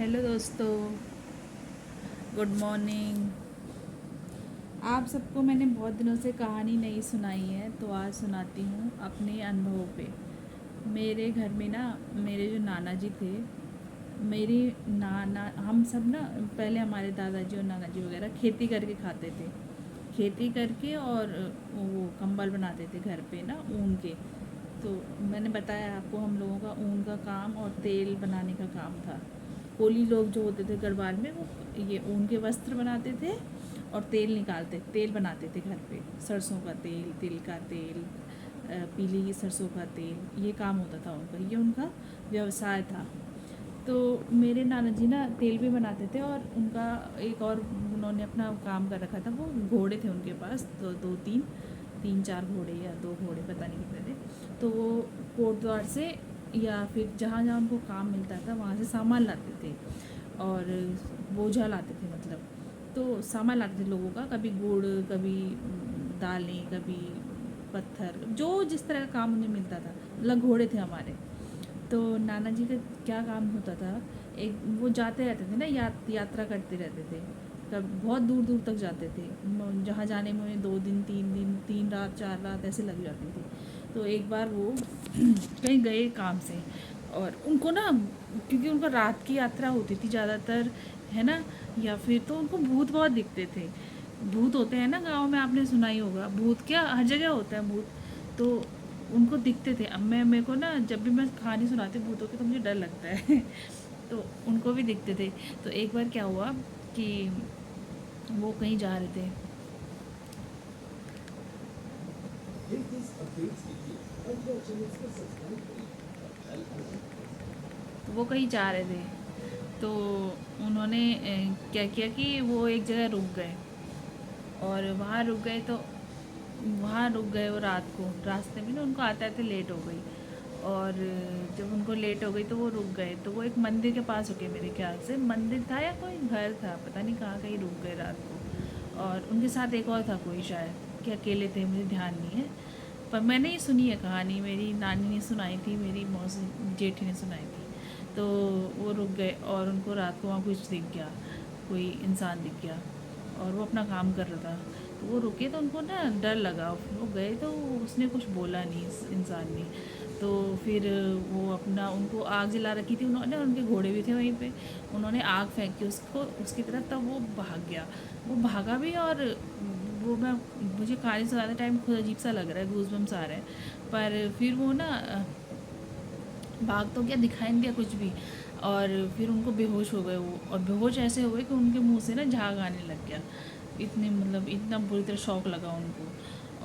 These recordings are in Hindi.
हेलो दोस्तों, गुड मॉर्निंग। आप सबको मैंने बहुत दिनों से कहानी नहीं सुनाई है, तो आज सुनाती हूँ अपने अनुभव पे। मेरे घर में ना, मेरे जो नाना जी थे, मेरी नाना, हम सब ना, पहले हमारे दादाजी और नाना जी वगैरह खेती करके खाते थे। खेती करके और वो कंबल बनाते थे घर पे ना, ऊन के। तो मैंने बताया आपको, हम लोगों का ऊन का काम और तेल बनाने का काम था। कोली लोग जो होते थे गढ़वाल में, वो ये ऊन के वस्त्र बनाते थे और तेल बनाते थे घर पे। सरसों का तेल, तिल का तेल, पीली सरसों का तेल, ये काम होता था उनका, ये उनका व्यवसाय था। तो मेरे नाना जी ना तेल भी बनाते थे, और उनका एक और उन्होंने अपना काम कर रखा था। वो घोड़े थे उनके पास, तो दो तीन तीन चार घोड़े या दो घोड़े, पता नहीं कितने थे। तो वो कोटद्वार से या फिर जहाँ जहाँ उनको काम मिलता था वहाँ से सामान लाते थे, और बोझा लाते थे मतलब। तो सामान लाते थे लोगों का, कभी गुड़, कभी दालें, कभी पत्थर, जो जिस तरह का काम उन्हें मिलता था। मतलब घोड़े थे हमारे। तो नाना जी का क्या काम होता था, एक वो जाते रहते थे ना, यात्रा करते रहते थे। कब बहुत दूर दूर तक जाते थे, जहाँ जाने में उन्हें 2 दिन 3 दिन, 3 रात 4 रात ऐसे लग जाती थी। तो एक बार वो कहीं गए काम से, और उनको ना, क्योंकि उनका रात की यात्रा होती थी ज़्यादातर, है ना, या फिर तो उनको भूत बहुत दिखते थे। भूत होते हैं ना गाँव में, आपने सुना ही होगा, भूत क्या हर जगह होता है भूत। तो उनको दिखते थे। अब मेरे को ना, जब भी मैं कहानी सुनाती हूँ भूतों की, तो मुझे डर लगता है तो उनको भी दिखते थे। तो एक बार क्या हुआ कि वो कहीं जा रहे थे। तो वो कहीं जा रहे थे, तो उन्होंने क्या किया कि वो एक जगह रुक गए, और वहाँ रुक गए वो रात को। रास्ते में ना उनको आते आते लेट हो गई, और जब उनको लेट हो गई तो वो रुक गए। तो वो एक मंदिर के पास रुके, मेरे ख्याल से मंदिर था या कोई घर था, पता नहीं कहाँ, कहीं रुक गए रात को। और उनके साथ एक और था कोई, शायद कि अकेले थे, मुझे ध्यान नहीं है। पर मैंने ये सुनी है कहानी, मेरी नानी ने सुनाई थी, मेरी मौसी जेठी ने सुनाई थी। तो वो रुक गए, और उनको रात को वहाँ कुछ दिख गया, कोई इंसान दिख गया, और वो अपना काम कर रहा था। तो वो रुके, तो उनको ना डर लगा। वो गए तो उसने कुछ बोला नहीं, इस इंसान ने। तो फिर वो अपना, उनको आग जला रखी थी उन्होंने, और उनके घोड़े भी थे वहीं पे। उन्होंने आग फेंकी उसको, उसकी तरफ, तब वो भाग गया। वो भागा भी, और वो मैं मुझे कहानी सुनाते टाइम खुद अजीब सा लग रहा है, गूज़बम्स आ रहे हैं। पर फिर वो ना भाग तो क्या, दिखाई नहीं दिया कुछ भी। और फिर उनको बेहोश हो गए वो, और बेहोश ऐसे हो गए कि उनके मुंह से ना झाग आने लग गया। इतने मतलब इतना बुरी तरह शौक लगा उनको।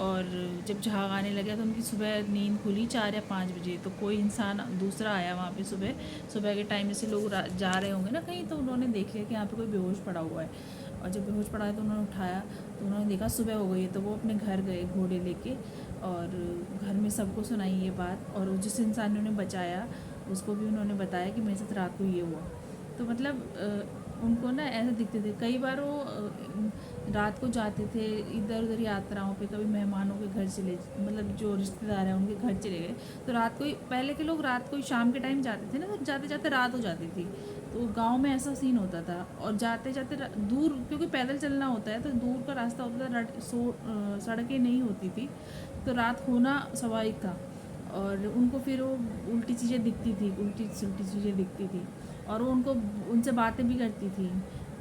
और जब झाग आने लगा तो उनकी सुबह नींद खुली 4 या 5 बजे। तो कोई इंसान दूसरा आया वहाँ पे, सुबह सुबह के टाइम जैसे लोग जा रहे होंगे ना कहीं, तो उन्होंने देख लिया कि यहाँ पे कोई बेहोश पड़ा हुआ है। और जब बेहोश पड़ा है तो उन्होंने उठाया, तो उन्होंने देखा सुबह हो गई है। तो वो अपने घर गए घोड़े लेके, और घर में सबको सुनाई ये बात। और जिस इंसान ने उन्हें बचाया, उसको भी उन्होंने बताया कि मेरे साथ रात को ये हुआ। तो मतलब उनको ना ऐसे दिखते थे। कई बार वो रात को जाते थे इधर उधर यात्राओं पे, कभी मेहमानों के घर चले, मतलब जो रिश्तेदार हैं उनके घर चले गए। तो रात को ही, पहले के लोग रात को ही शाम के टाइम जाते थे ना, तो जाते जाते रात हो जाती थी। तो गांव में ऐसा सीन होता था। और जाते जाते दूर, क्योंकि पैदल चलना होता है तो दूर का रास्ता होता था, सड़कें नहीं होती थी, तो रात होना स्वाभाविक था। और उनको फिर वो उल्टी चीज़ें दिखती थी, उल्टी सुल्टी चीज़ें दिखती थी, और वो उनको, उनसे बातें भी करती थी।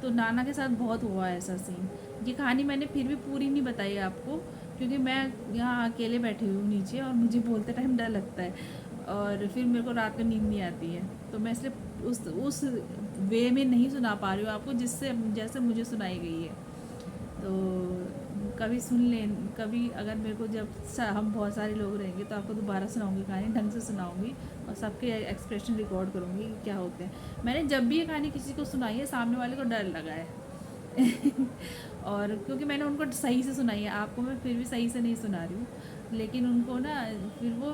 तो नाना के साथ बहुत हुआ ऐसा सीन। ये कहानी मैंने फिर भी पूरी नहीं बताई आपको, क्योंकि मैं यहाँ अकेले बैठी हुई हूँ नीचे, और मुझे बोलते टाइम डर लगता है, और फिर मेरे को रात में नींद नहीं आती है। तो मैं इसलिए उस वे में नहीं सुना पा रही हूँ आपको, जिससे जैसे मुझे सुनाई गई है। तो कभी सुन लें, कभी अगर मेरे को, जब हम बहुत सारे लोग रहेंगे तो आपको दोबारा सुनाऊंगी कहानी, ढंग से सुनाऊंगी, और सबके एक्सप्रेशन रिकॉर्ड करूंगी कि क्या होते हैं। मैंने जब भी ये कहानी किसी को सुनाई है, सामने वाले को डर लगा है और क्योंकि मैंने उनको सही से सुनाई है, आपको मैं फिर भी सही से नहीं सुना रही हूँ। लेकिन उनको ना, फिर वो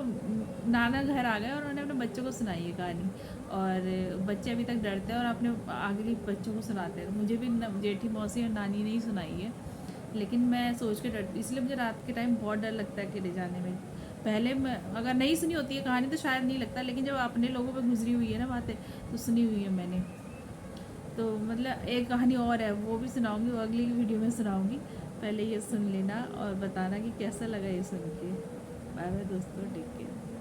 नाना घर आ गए, और उन्होंने अपने बच्चों को सुनाई है कहानी। और बच्चे अभी तक डरते हैं और अपने आगे के बच्चों को सुनाते हैं। मुझे भी जेठी मौसी और नानी ने ही सुनाई है, लेकिन मैं सोच के डरती, इसलिए मुझे रात के टाइम बहुत डर लगता है अकेले जाने में। पहले मैं, अगर नहीं सुनी होती है कहानी तो शायद नहीं लगता, लेकिन जब अपने लोगों पे गुजरी हुई है ना बातें, तो सुनी हुई है मैंने। तो मतलब एक कहानी और है, वो भी सुनाऊंगी, वो अगली वीडियो में सुनाऊंगी। पहले ये सुन लेना और बताना कि कैसा लगा ये सुन के। बाय बाय दोस्तों, टेक केयर।